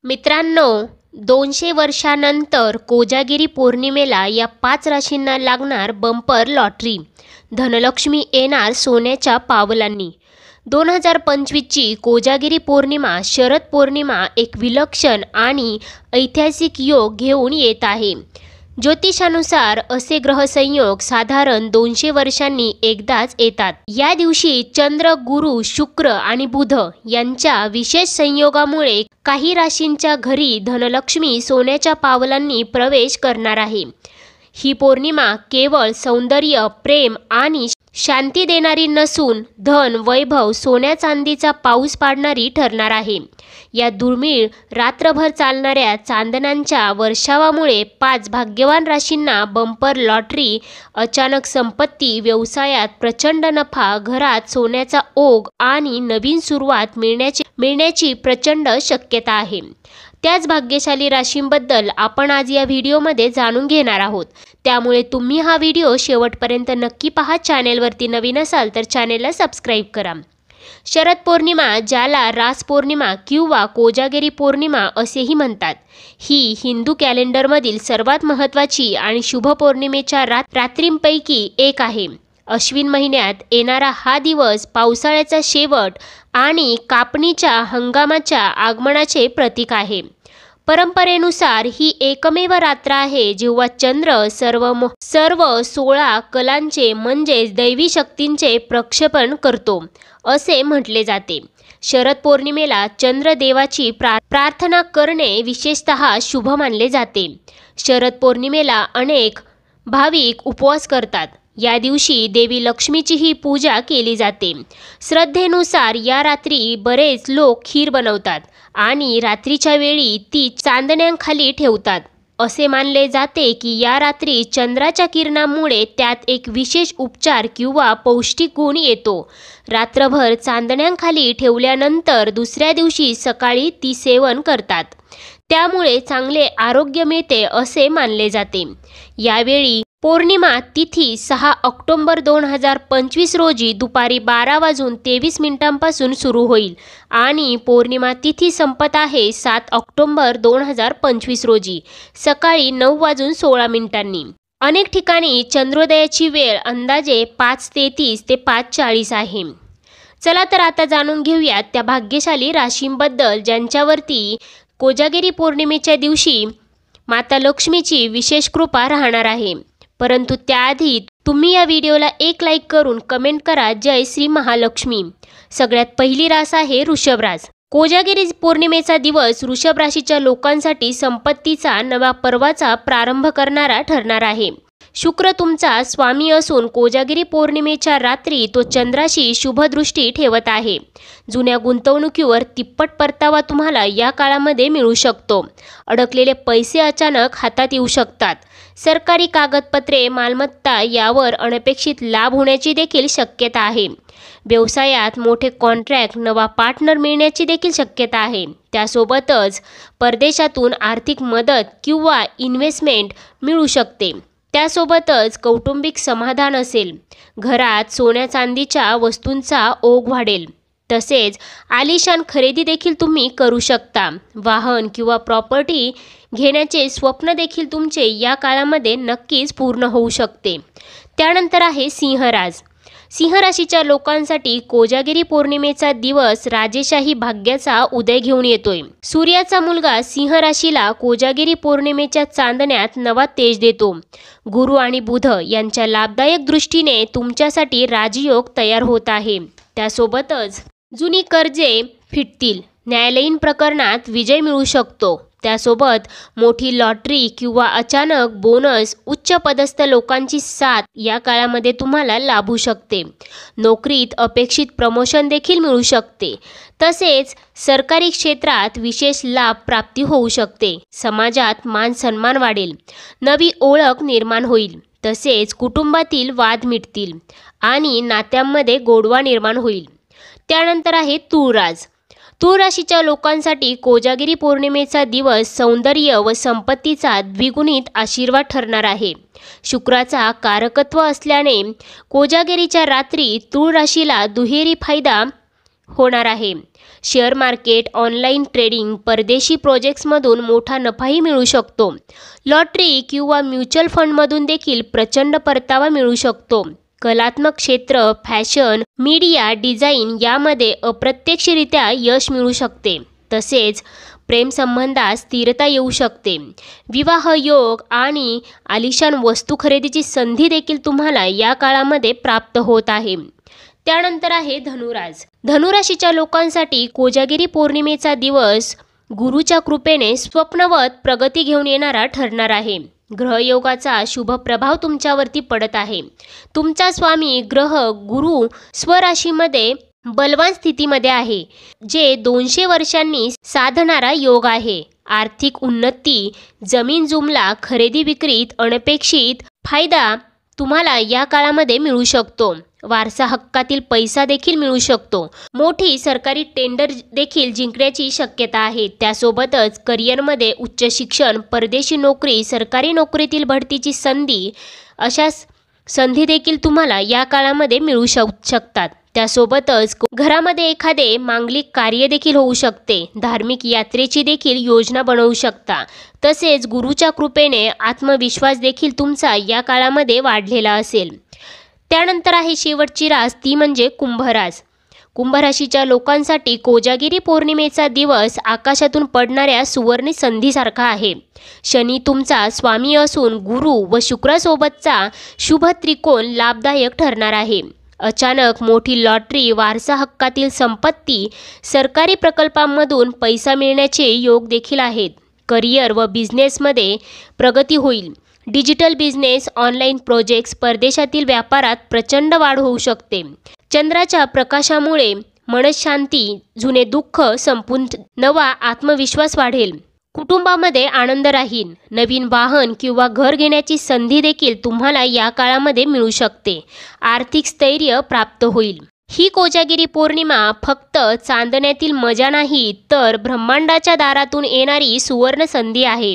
मित्रांनो, 200 वर्षानंतर कोजागिरी पौर्णिमेला या 5 राशींना लागणार बंपर लॉटरी. धनलक्ष्मी येणार सोन्याच्या पावलांनी. 2025ची कोजागिरी पौर्णिमा शरद पौर्णिमा एक विलक्षण आणि ऐतिहासिक योग घेऊन येत आहे. ज्योतिषानुसार असे ग्रहसंयोग साधारण 200 वर्षांनी एकदाच येतात. या दिवशी चंद्र, गुरु, शुक्र आणि बुध यांच्या विशेष संयोगामुळे काही राशींच्या घरी धनलक्ष्मी सोन्याच्या पावलांनी प्रवेश करणार आहे. ही पौर्णिमा केवळ सौंदर्य, प्रेम आणि शांती देणारी नसून धन, वैभव, सोन्या चांदीचा पाऊस पाडणारी ठरणार आहे. या दुर्मिळ रात्रभर चालणाऱ्या चांदण्यांच्या वर्षावामुळे 5 भाग्यवान राशींना बंपर लॉटरी, अचानक संपत्ती, व्यवसायात प्रचंड नफा, घरात सोन्याचा ओघ आणि नवीन सुरुवात मिळण्याची प्रचंड शक्यता आहे. त्याच भाग्यशाली राशींबद्दल आपण आज या व्हिडिओमध्ये जाणून घेणार आहोत. त्यामुळे तुम्ही हा व्हिडिओ शेवटपर्यंत नक्की पहा. चॅनेलवरती नवीन असाल तर चॅनेलला सबस्क्राईब करा. शरद पौर्णिमा, ज्याला रास पौर्णिमा किंवा कोजागिरी पौर्णिमा असेही म्हणतात, ही हिंदू कॅलेंडरमधील सर्वात महत्त्वाची आणि शुभ पौर्णिमेच्या रात्रींपैकी एक आहे. अश्विन महिन्यात येणारा हा दिवस पावसाळ्याचा शेवट आणि कापणीच्या हंगामाच्या आगमनाचे प्रतीक आहे. परंपरेनुसार ही एकमेव रात्र आहे जेव्हा चंद्र सर्व 16 कलांचे म्हणजेच दैवी शक्तींचे प्रक्षेपण करतो असे म्हटले जाते. शरद पौर्णिमेला चंद्रदेवाची प्रार्थना करणे विशेषतः शुभ मानले जाते. शरद पौर्णिमेला अनेक भाविक उपवास करतात. या दिवशी देवी लक्ष्मीचीही पूजा केली जाते. श्रद्धेनुसार या रात्री बरेच लोक खीर बनवतात आणि रात्रीच्या वेळी ती चांदण्यांखाली ठेवतात. असे मानले जाते की या रात्री चंद्राच्या किरणांमुळे त्यात एक विशेष उपचार किंवा पौष्टिक गुण येतो. रात्रभर चांदण्यांखाली ठेवल्यानंतर दुसऱ्या दिवशी सकाळी ती सेवन करतात. त्यामुळे चांगले आरोग्य मिळते असे मानले जाते. यावेळी पौर्णिमा तिथी 6 ऑक्टोबर 2025 रोजी दुपारी 12:23 सुरू होईल आणि पौर्णिमा तिथी संपत आहे 7 ऑक्टोबर 2025 रोजी सकाळी 9:16. अनेक ठिकाणी चंद्रोदयाची वेळ अंदाजे 5:33 ते 5:40 आहे. चला तर आता जाणून घेऊयात त्या भाग्यशाली राशींबद्दल ज्यांच्यावरती कोजागिरी पौर्णिमेच्या दिवशी माता लक्ष्मीची विशेष कृपा राहणार आहे. परंतु त्याआधी तुम्ही या व्हिडिओला एक लाईक करून कमेंट करा, जय श्री महालक्ष्मी. सगळ्यात पहिली रास आहे वृषभ रास. कोजागिरी पौर्णिमेचा दिवस वृषभ राशीच्या लोकांसाठी संपत्तीचा नव्या पर्वाचा प्रारंभ करणारा ठरणार आहे. शुक्र तुमचा स्वामी असून कोजागिरी पौर्णिमेच्या रात्री तो चंद्राशी शुभदृष्टी ठेवत आहे. जुन्या गुंतवणुकीवर तिप्पट परतावा तुम्हाला या काळामध्ये मिळू शकतो. अडकलेले पैसे अचानक हातात येऊ शकतात. सरकारी कागदपत्रे, मालमत्ता यावर अनपेक्षित लाभ होण्याची देखील शक्यता आहे. व्यवसायात मोठे कॉन्ट्रॅक्ट, नवा पार्टनर मिळण्याची देखील शक्यता आहे. त्यासोबतच परदेशातून आर्थिक मदत किंवा इन्व्हेस्टमेंट मिळू शकते. त्यासोबतच कौटुंबिक समाधान असेल. घरात सोन्या चांदीच्या वस्तूंचा ओघ वाढेल. तसेच आलिशान खरेदी देखील तुम्ही करू शकता. वाहन किंवा प्रॉपर्टी घेण्याचे स्वप्न देखील तुमचे या काळामध्ये नक्कीच पूर्ण होऊ शकते. त्यानंतर आहे सिंह रास. सिंह राशीच्या लोकांसाठी कोजागिरी पौर्णिमेचा दिवस राजेशाही भाग्याचा उदय घेऊन येतोय. सूर्याचा मुलगा सिंह राशीला कोजागिरी पौर्णिमेच्या चांदण्यात नवा तेज देतो. गुरु आणि बुध यांच्या लाभदायक दृष्टीने तुमच्यासाठी राजयोग तयार होत आहे. त्यासोबतच जुनी कर्जे फिटतील. न्यायालयीन प्रकरणात विजय मिळू शकतो. त्यासोबत मोठी लॉटरी किंवा अचानक बोनस, उच्च पदस्थ लोकांची साथ या काळामध्ये तुम्हाला लाभू शकते. नोकरीत अपेक्षित प्रमोशन देखील मिळू शकते. तसेच सरकारी क्षेत्रात विशेष लाभ प्राप्ती होऊ शकते. समाजात मान सन्मान वाढेल. नवी ओळख निर्माण होईल. तसेच कुटुंबातील वाद मिटतील आणि नात्यांमध्ये गोडवा निर्माण होईल. त्यानंतर आहे तुळ रास. तुळ राशीच्या लोकांसाठी कोजागिरी पौर्णिमेचा दिवस सौंदर्य व संपत्तीचा द्विगुणित आशीर्वाद ठरणार आहे. शुक्राचा कारकत्व असल्याने कोजागिरीच्या रात्री तुळ राशीला दुहेरी फायदा होणार आहे. शेअर मार्केट, ऑनलाईन ट्रेडिंग, परदेशी प्रोजेक्ट्समधून मोठा नफाही मिळू शकतो. लॉटरी किंवा म्युच्युअल फंडमधून देखील प्रचंड परतावा मिळू शकतो. कलात्मक क्षेत्र, फॅशन, मीडिया, डिझाईन यामध्ये अप्रत्यक्षरित्या यश मिळू शकते. तसेच प्रेमसंबंधात स्थिरता येऊ शकते. विवाह योग आणि आलिशान वस्तू खरेदीची संधी देखील तुम्हाला या काळामध्ये प्राप्त होत आहे. त्यानंतर आहे धनुराज. धनुराशीच्या लोकांसाठी कोजागिरी पौर्णिमेचा दिवस गुरुच्या कृपेने स्वप्नवत प्रगती घेऊन येणारा ठरणार आहे. ग्रहयोगाचा शुभ प्रभाव तुमच्यावरती पडत आहे. तुमचा स्वामी ग्रह गुरु स्वराशीमध्ये बलवान स्थितीमध्ये आहे, जे 200 वर्षांनी साधणारा योग आहे. आर्थिक उन्नती, जमीन जुमला खरेदी विक्रीत अनपेक्षित फायदा तुम्हाला या काळामध्ये मिळू शकतो. वारसा हक्कातील पैसा देखील मिळू शकतो. मोठी सरकारी टेंडर देखील जिंकण्याची शक्यता आहे. त्यासोबतच करिअरमध्ये उच्च शिक्षण, परदेशी नोकरी, सरकारी नोकरीतील बढतीची संधी अशा संधी देखील तुम्हाला या काळामध्ये मिळू शकतात. त्यासोबतच घरामध्ये एखादे मांगलिक कार्य देखील होऊ शकते. धार्मिक यात्रेची देखील योजना बनवू शकता. तसेच गुरुच्या कृपेने आत्मविश्वास देखील तुमचा या काळामध्ये वाढलेला असेल. त्यानंतर आहे शेवटची रास, ती म्हणजे कुंभरास. कुंभराशीच्या लोकांसाठी कोजागिरी पौर्णिमेचा दिवस आकाशातून पडणाऱ्या सुवर्ण संधीसारखा आहे. शनी तुमचा स्वामी असून गुरु व शुक्रासोबतचा शुभ त्रिकोण लाभदायक ठरणार आहे. अचानक मोठी लॉटरी, वारसा हक्कातील संपत्ती, सरकारी प्रकल्पांमधून पैसा मिळण्याचे योग देखील आहेत. करिअर व बिझनेसमध्ये प्रगती होईल. डिजिटल बिझनेस, ऑनलाईन प्रोजेक्ट्स, परदेशातील व्यापारात प्रचंड वाढ होऊ शकते. चंद्राच्या प्रकाशामुळे मनशांती, जुने दुःख संपून नवा आत्मविश्वास वाढेल. कुटुंबामध्ये आनंद राहील. नवीन वाहन किंवा घर घेण्याची संधी देखील तुम्हाला या काळामध्ये मिळू शकते. आर्थिक स्थैर्य प्राप्त होईल. ही कोजागिरी पौर्णिमा फक्त चांदण्यातील मजा नाही, तर ब्रह्मांडाच्या दारातून येणारी सुवर्ण संधी आहे.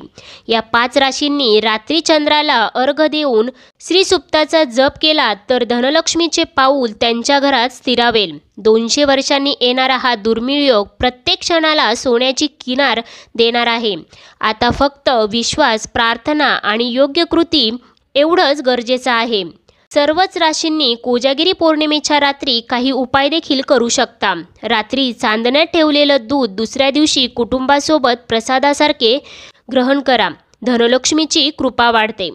या 5 राशींनी रात्री चंद्राला अर्घ्य देऊन श्रीसुक्ताचा जप केला तर धनलक्ष्मीचे पाऊल त्यांच्या घरात स्थिरावेल. 200 वर्षांनी येणारा हा दुर्मिळ योग प्रत्येक क्षणाला सोन्याची किनार देणार आहे. आता फक्त विश्वास, प्रार्थना आणि योग्य कृती एवढंच गरजेचं आहे. सर्वच राशींनी कोजागिरी पौर्णिमेच्या रात्री काही उपाय देखील करू शकता. रात्री चांदण्यात ठेवलेलं दूध दुसऱ्या दिवशी कुटुंबासोबत प्रसादासारखे ग्रहण करा. धनलक्ष्मीची कृपा वाढते.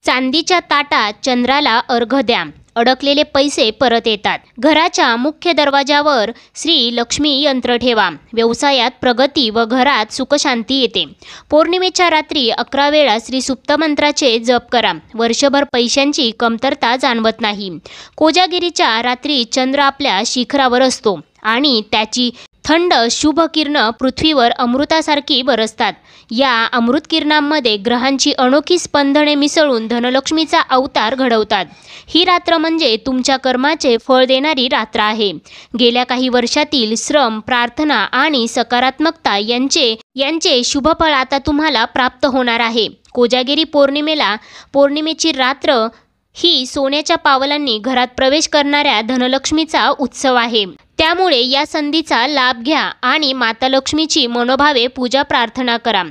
चांदीच्या ताटात चंद्राला अर्घ्य द्या. अडकलेले पैसे परत येतात. घराच्या मुख्य दरवाजावर श्री लक्ष्मी यंत्र ठेवा. व्यवसायात प्रगती व घरात सुखशांती येते. पौर्णिमेच्या रात्री 11 वेळा श्री सुप्त मंत्राचे जप करा. वर्षभर पैशांची कमतरता जाणवत नाही. कोजागिरीच्या रात्री चंद्र आपल्या शिखरावर असतो आणि त्याची थंड शुभ किरणं पृथ्वीवर अमृतासारखी बरसतात. या अमृत किरणांमध्ये ग्रहांची अनोखी स्पंदने मिसळून धनलक्ष्मीचा अवतार घडवतात. ही रात्र म्हणजे तुमच्या कर्माचे फळ देणारी रात्र आहे. गेल्या काही वर्षातील श्रम, प्रार्थना आणि सकारात्मकता यांचे शुभफळ आता तुम्हाला प्राप्त होणार आहे. कोजागिरी पौर्णिमेची रात्र ही सोन्याच्या पावलांनी घरात प्रवेश करणाऱ्या धनलक्ष्मीचा उत्सव आहे. त्यामुळे या संधीचा लाभ घ्या आणि माता लक्ष्मीची मनोभावे पूजा प्रार्थना करा.